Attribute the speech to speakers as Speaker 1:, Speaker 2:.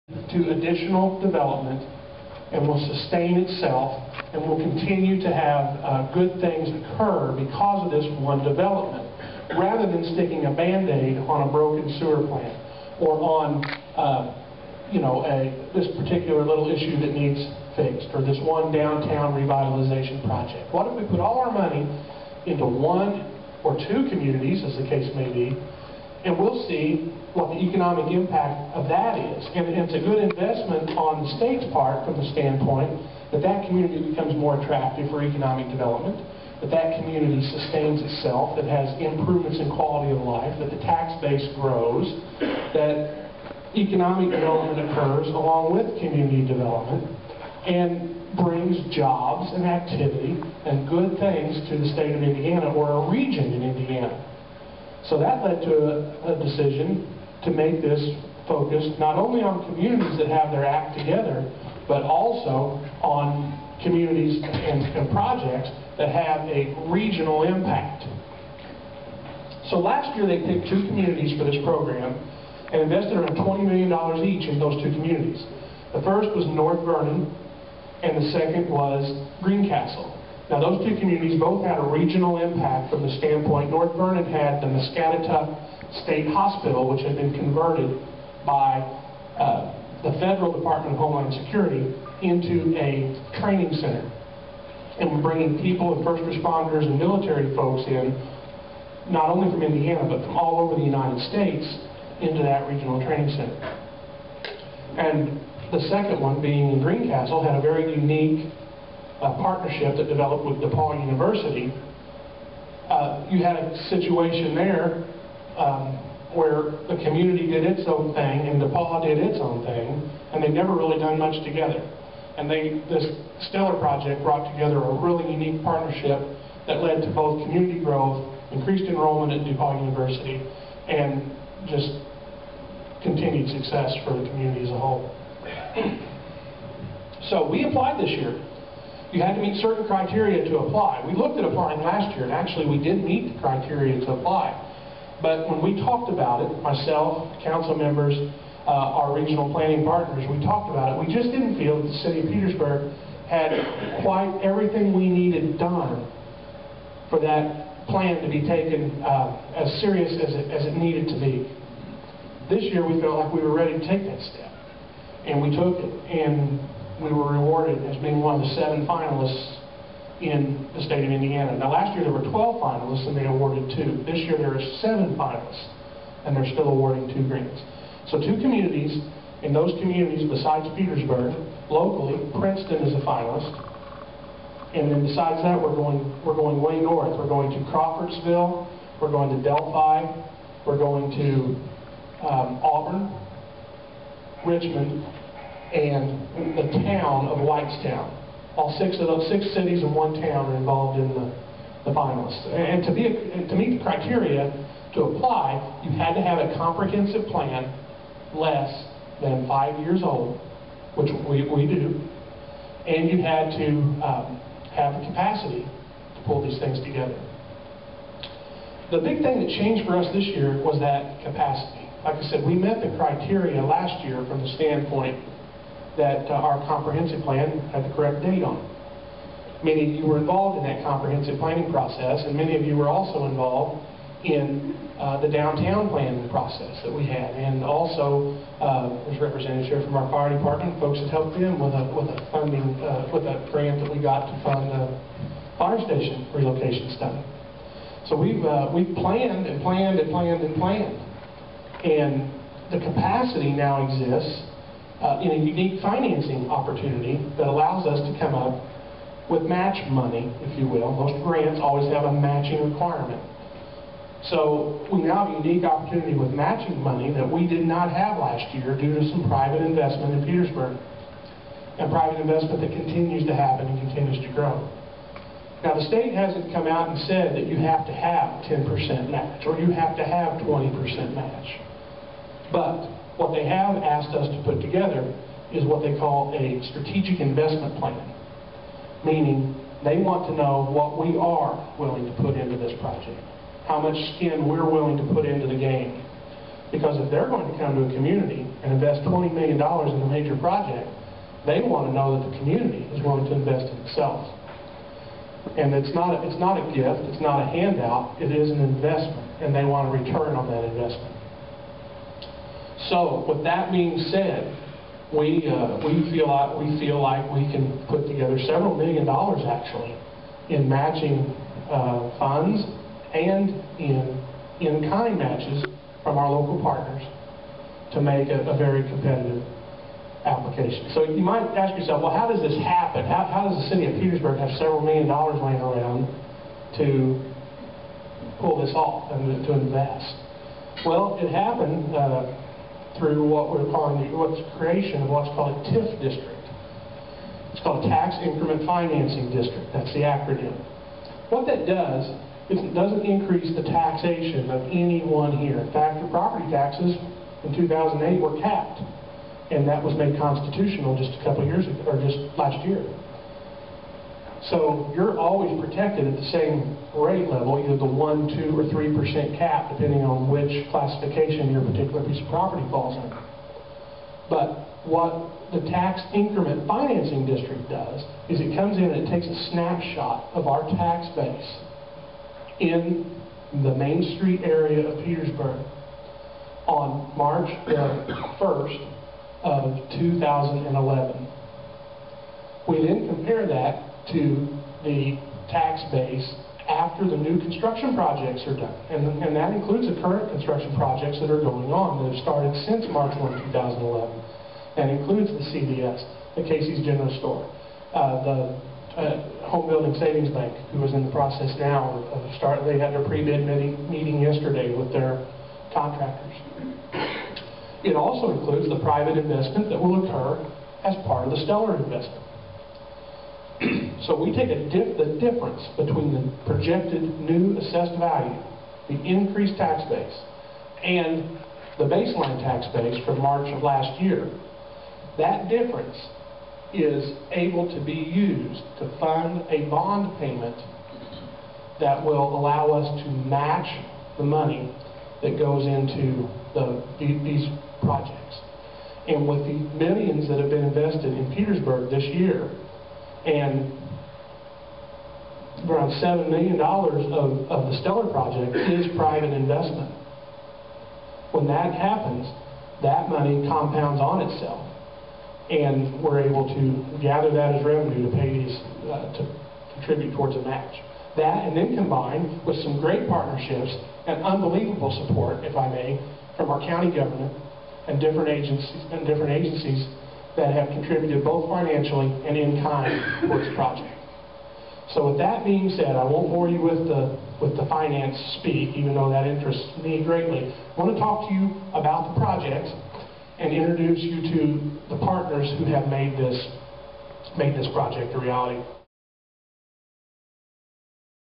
Speaker 1: to additional development and will sustain itself and will continue to have good things occur because of this one development, rather than sticking a Band-Aid on a broken sewer plant or on this particular little issue that needs fixed, or this one downtown revitalization project. What if we put all our money into one or two communities, as the case may be, and we'll see what the economic impact of that is. And it's a good investment on the state's part from the standpoint that that community becomes more attractive for economic development, that that community sustains itself, that has improvements in quality of life, that the tax base grows, that economic development occurs along with community development, and brings jobs and activity and good things to the state of Indiana or a region in Indiana. So that led to a decision to make this focused not only on communities that have their act together, but also on communities and projects that have a regional impact. So last year they picked two communities for this program and invested around $20 million each in those two communities. The first was North Vernon, and the second was Greencastle. Now those two communities both had a regional impact from the standpoint. North Vernon had the Muscatatuck State Hospital, which had been converted by the Federal Department of Homeland Security into a training center. And we're bringing people and first responders and military folks in, not only from Indiana, but from all over the United States, into that regional training center. And the second one, being in Greencastle, had a very unique partnership that developed with DePaul University. You had a situation there where the community did its own thing and DePaul did its own thing, and they've never really done much together. And this Stellar project brought together a really unique partnership that led to both community growth, increased enrollment at DePaul University, and just continued success for the community as a whole. So we applied this year. You had to meet certain criteria to apply. We looked at applying last year, and actually we did meet the criteria to apply. But when we talked about it, myself, council members, our regional planning partners, we talked about it. We just didn't feel that the city of Petersburg had quite everything we needed done for that plan to be taken as serious as it needed to be. This year we felt like we were ready to take that step. And we took it, and we were rewarded as being one of the 7 finalists in the state of Indiana. Now last year there were 12 finalists and they awarded 2. This year there are 7 finalists and they're still awarding 2 grants. So 2 communities, in those communities besides Petersburg, locally, Princeton is a finalist. And then besides that we're going way north. We're going to Crawfordsville, we're going to Delphi, we're going to Auburn, Richmond, and the town of Whitestown. All 6 of those 6 cities and 1 town are involved in the finalists. And to meet the criteria to apply, you had to have a comprehensive plan less than 5 years old, which we do, and you had to have the capacity to pull these things together. The big thing that changed for us this year was that capacity. Like I said, we met the criteria last year from the standpoint that our comprehensive plan had the correct date on it. Many of you were involved in that comprehensive planning process, and many of you were also involved in the downtown planning process that we had. And also, there's representatives here from our fire department, folks that helped them with a funding, with a grant that we got to fund the fire station relocation study. So we've planned and planned and planned and planned. And the capacity now exists in a unique financing opportunity that allows us to come up with match money, if you will. Most grants always have a matching requirement. So we now have a unique opportunity with matching money that we did not have last year due to some private investment in Petersburg. And private investment that continues to happen and continues to grow. Now the state hasn't come out and said that you have to have 10% match or you have to have 20% match. But what they have asked us to put together is what they call a strategic investment plan. Meaning, they want to know what we are willing to put into this project. How much skin we're willing to put into the game. Because if they're going to come to a community and invest $20 million in a major project, they want to know that the community is willing to invest in itself. And it's not a gift, it's not a handout, it is an investment, and they want a return on that investment. So, with that being said, we feel like we can put together several $1 million actually in matching funds and in-kind matches from our local partners to make a very competitive application. So you might ask yourself, well, how does this happen? How does the city of Petersburg have several $1 million laying around to pull this off and to invest? Well, it happened through what we're calling what's creation of what's called a TIF district. It's called a Tax Increment Financing District. That's the acronym. What that does is it doesn't increase the taxation of anyone here. In fact, the property taxes in 2008 were capped, and that was made constitutional just a couple of years ago, or just last year. So you're always protected at the same rate level, either the 1%, 2%, or 3% cap, depending on which classification your particular piece of property falls under. But what the tax increment financing district does is it comes in and it takes a snapshot of our tax base in the Main Street area of Petersburg on March the 1st of 2011. We then compare that to the tax base after the new construction projects are done. And that includes the current construction projects that are going on that have started since March 1, 2011. That includes the CVS, the Casey's General Store, the Home Building Savings Bank, who is in the process now of they had their pre-bid meeting yesterday with their contractors. It also includes the private investment that will occur as part of the stellar investment. So we take the difference between the projected new assessed value, the increased tax base, and the baseline tax base from March of last year. That difference is able to be used to fund a bond payment that will allow us to match the money that goes into these projects. And with the millions that have been invested in Petersburg this year, and around $7 million of the Stellar project is private investment. When that happens, that money compounds on itself, and we're able to gather that as revenue to pay these, to contribute towards a match. That, and then combined with some great partnerships and unbelievable support, if I may, from our county government and different agencies that have contributed both financially and in kind towards the project. So with that being said, I won't bore you with the finance speak, even though that interests me greatly. I want to talk to you about the project and introduce you to the partners who have made this project a reality.